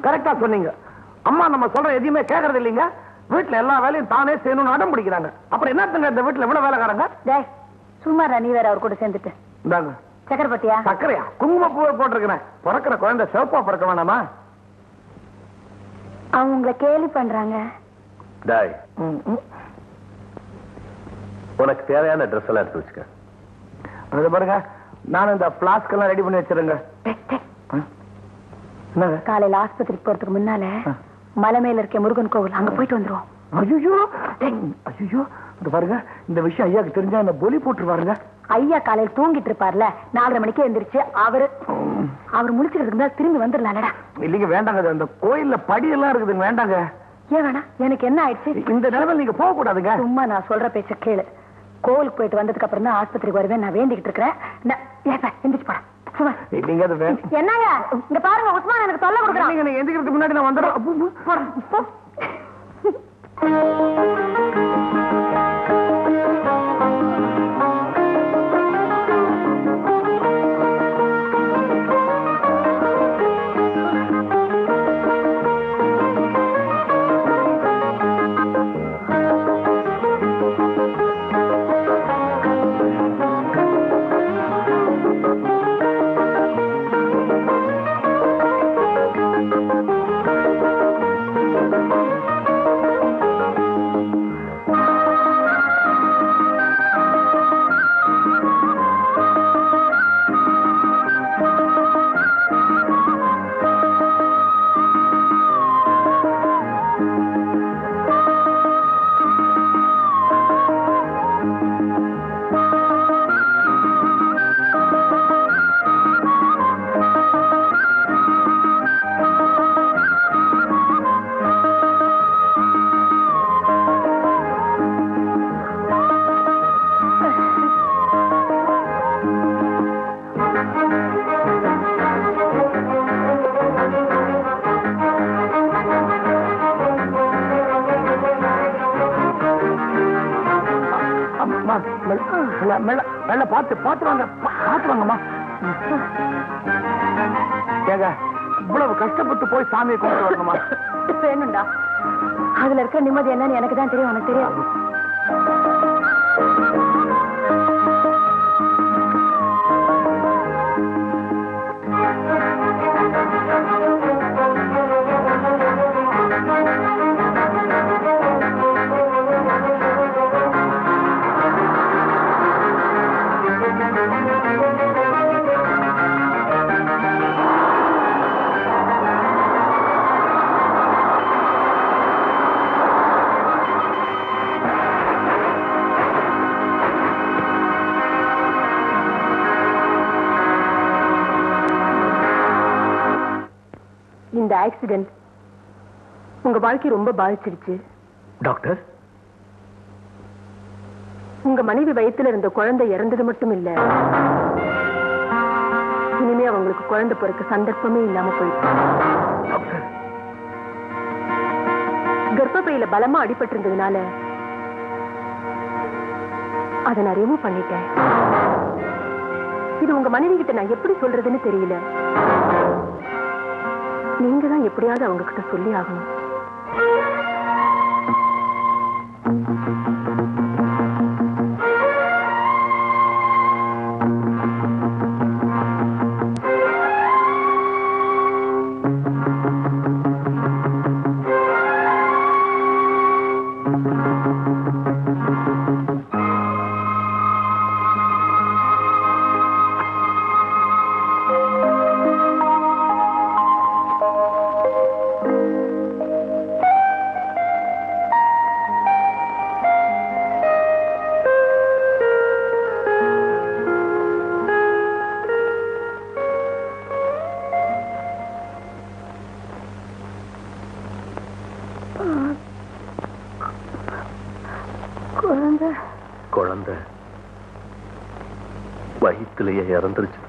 கரெக்டா சொன்னீங்க. அம்மா நம்ம சொல்ற எதையுமே கேட்கறது இல்லைங்க. வீட்டுல எல்லா வேலையும் தானே செய்யணும்னு அடம் பிடிக்கிறாங்க. அப்புறம் என்னத்துங்க இந்த வீட்டுல எவ்வளவு வேலைக்காரங்க? சும்மா நீ வேற அவர் கூட சேர்ந்துட்டு. இந்தாங்க சக்கரை பத்தியா? சக்கரையா? குங்குமப்பூவை போட்டிருக்கிறேன். பிறக்கிற குழந்தை சிவப்பா பிறக்க வேணாமா? அவங்க உங்களை கேலி பண்றாங்க. உனக்கு தேவையான ட்ரெஸ் எல்லாம் எடுத்து வச்சுக்க. அது பாருங்க, நானும் இந்த பிளாஸ்க் எல்லாம் ரெடி பண்ணி வச்சிருங்க. காலையில ஆஸ்பத்திரிக்கு போறதுக்கு முன்னால மலை மேல இருக்க முருகன் கோவில் அங்க போயிட்டு வந்துருவோம். ஐயோ ஐயோ, இந்த பாருங்க, இந்த விஷயம் ஐயாக்கு தெரிஞ்சா என்ன பொலி போட்டுருவாருங்க. ஐயா காலையில் தூங்கிட்டு இருப்பார்ல, 4:30 மணிக்கு எந்திரிச்சு அவர் முழிச்சுக்கிறதுக்கு முன்னாடி திரும்பி வந்துடலாம்டா. இல்லைங்க, வேண்டாங்க. அந்த கோயில்ல படி எல்லாம் இருக்குதுங்க, வேண்டாங்க. ஏன் வேணா? எனக்கு என்ன ஆயிடுச்சு? இந்த நிலைமையில நீங்க போக கூடாதுங்க. சும்மா நான் சொல்ற பேச்ச கேளு. கோவிலுக்கு போயிட்டு வந்ததுக்கு அப்புறம் தான் ஆஸ்பத்திரிக்கு வருவேன். நான் வேண்டிக்கிட்டு இருக்கிறேன். எந்திரிச்சு போறேன். என்னங்க இங்க பாருங்க, உஸ்மான் எனக்கு தொல்லை கொடுக்குறான். நீங்க எந்திரிக்கிறதுக்கு முன்னாடி நான் வந்துடுறேன். இவ்வளவு கஷ்டப்பட்டு போய் சாமியை கொண்டு வரணுமா? வேணும்டா. அதுல இருக்க நிம்மதி என்னன்னு எனக்கு தான் தெரியும். உனக்கு தெரியும். இந்த ஆக்சிடென்ட் உங்க வாழ்க்கை ரொம்ப பாதிச்சிருச்சு டாக்டர். உங்க மனைவி வயித்துல இருந்த குழந்தை இறந்தது மட்டும் இல்ல, இனிமே அவங்களுக்கு குழந்தை பிறக்க சந்தர்ப்பமே இல்லாம போயிடுச்சு. கர்ப்பப்பையில பலமா அடிபட்டு இருந்ததுனால அதை நான் ரிமூவ் பண்ணிட்டேன். இது உங்க மனைவி கிட்ட நான் எப்படி சொல்றதுன்னு தெரியல. நீங்க தான் எப்படியாவது அவங்க கிட்ட சொல்லி ஆகணும். குழந்தை வயிற்றுலயே இறந்துருச்சு.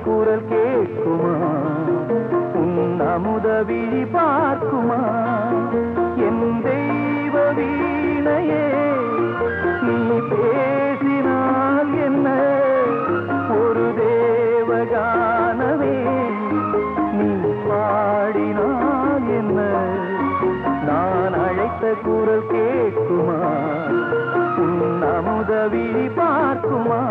குரல் கேட்குமா உன் அமுத விழி பார்க்குமா என் தெய்வ வீணையே நீ பேசினால் என்ன ஒரு தேவகானமே நீ பாடினால் என்ன நான் அழைத்த குரல் கேட்குமா உன் அமுத விழி பார்க்குமா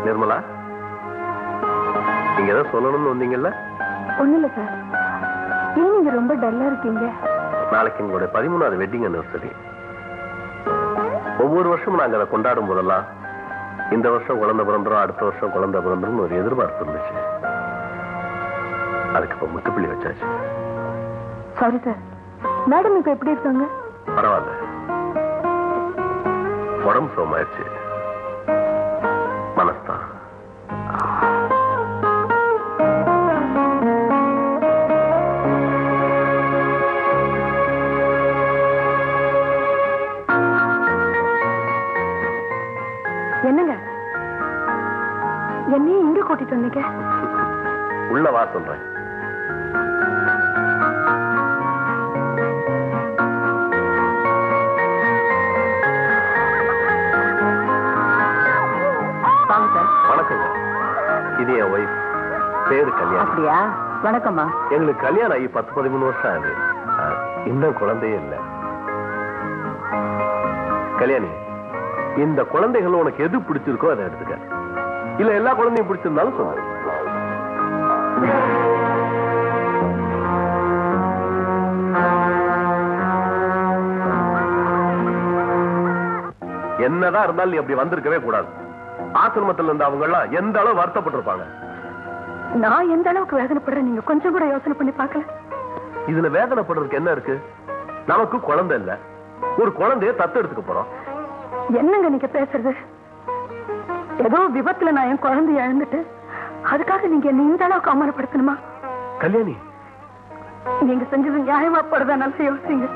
நிர்மலா, நீங்க ஏதோ சொல்லணும்னு வந்தீங்கல்ல? ஒண்ணும் இல்ல சார். ஏன் நீங்க ரொம்ப டல்லா இருக்கீங்க? நாளைக்கு எங்களுடைய 13வது வெட்டிங் அனிவர்சரி. ஒவ்வொரு வருஷமும் நாங்க அதை கொண்டாடும் போதெல்லாம் இந்த வருஷம் குழந்தை பிறந்துரும், அடுத்த வருஷம் குழந்தை பிறந்துரும் ஒரு எதிர்பார்ப்பு இருந்துச்சு. அதுக்கு இப்ப முட்டுப்புள்ளி வச்சாச்சு. Sorry sir. மேடம் இப்ப எப்படி இருக்காங்க? பரவாயில்ல, உடம்பு சோமாயிருச்சு, மனசுதான். என்னங்க என்னையும் இங்க கூட்டிட்டு வந்தீங்க? உள்ள வா சொல்றேன். வணக்கங்க, இது என் ஒய்ஃப், பேரு கல்யாணம். அப்படியா? வணக்கம்மா. எங்களுக்கு கல்யாணம் ஆகி 10-13 வருஷம் ஆகுது. இன்னும் குழந்தையே இல்ல. கல்யாணி, இந்த குழந்தைகள் உனக்கு எது பிடிச்சிருக்கோ அதை எடுத்துக்க. இல்ல எல்லா குழந்தையும் பிடிச்சிருந்தாலும் சொல்லு. என்னதான் இருந்தாலும் நீ அப்படி வந்திருக்கவே கூடாது. ஆசிரமத்தில் இருந்த அவங்க எல்லாம் எந்த அளவு வருத்தப்பட்டிருப்பாங்க. நான் எந்த அளவுக்கு வேதனைப்படுறேன் நீங்க கொஞ்சம் கூட யோசனை பண்ணி பார்க்கல. இதுல வேதனைப்படுறதுக்கு என்ன இருக்கு? நமக்கு குழந்தை இல்ல, ஒரு குழந்தைய தத்து எடுத்துக்க போறோம். என்னங்க நீங்க பேசுறது? ஏதோ விபத்துல நான் என் குழந்தைய இழந்துட்டு அதுக்காக நீங்க என்ன இந்த அளவுக்கு அவமானப்படுத்தணுமா? கல்யாணி, நீங்க செஞ்சது நியாயமா படுறதா நல்லா யோசிங்க.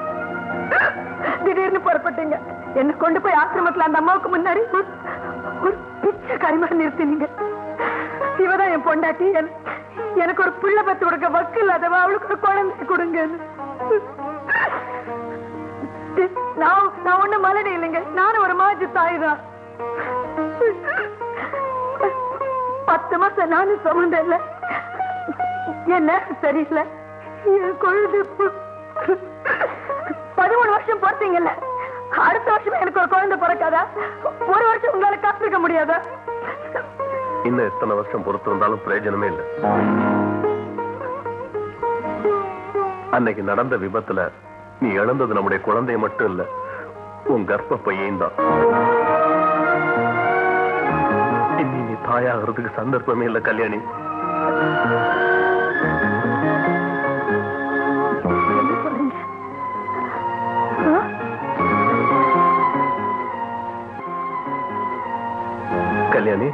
திடீர்னு புறப்பட்டீங்க, என்ன கொண்டு போய் ஆசிரமத்துல அந்த அம்மாவுக்கு முன்னாடி ஒரு பிச்சை கரிமாக நிறுத்தினீங்க. இவதான் என் பொண்டாட்டி, எனக்கு ஒரு புள்ள பத்து கொடுக்க வக்கு இல்லாதவா, அவளுக்கு ஒரு குழந்தை கொடுங்க. நான் ஒண்ணு மலடி இல்லைங்க, நானும் ஒரு மாஜி தாய் தான். 10 மாசம் நானும் சுமந்த இல்ல, என்ன சரியில்லை, என் குழந்தை 13 வருஷம் பொறுத்தீங்கல்ல, அடுத்த வருஷம் எனக்கு ஒரு குழந்தை பிறக்காதா? ஒரு வருஷம் உங்களால காத்திருக்க முடியாதா? இன்னும் எத்தனை வருஷம் பொறுத்திருந்தாலும் பிரயோஜனமே இல்லை. அன்னைக்கு நடந்த விபத்துல நீ இழந்தது நம்முடைய குழந்தைய மட்டும் இல்ல, உன் கர்ப்ப பையன் தான். இனி நீ தாயாகிறதுக்கு சந்தர்ப்பமே இல்லை கல்யாணி. கல்யாணி,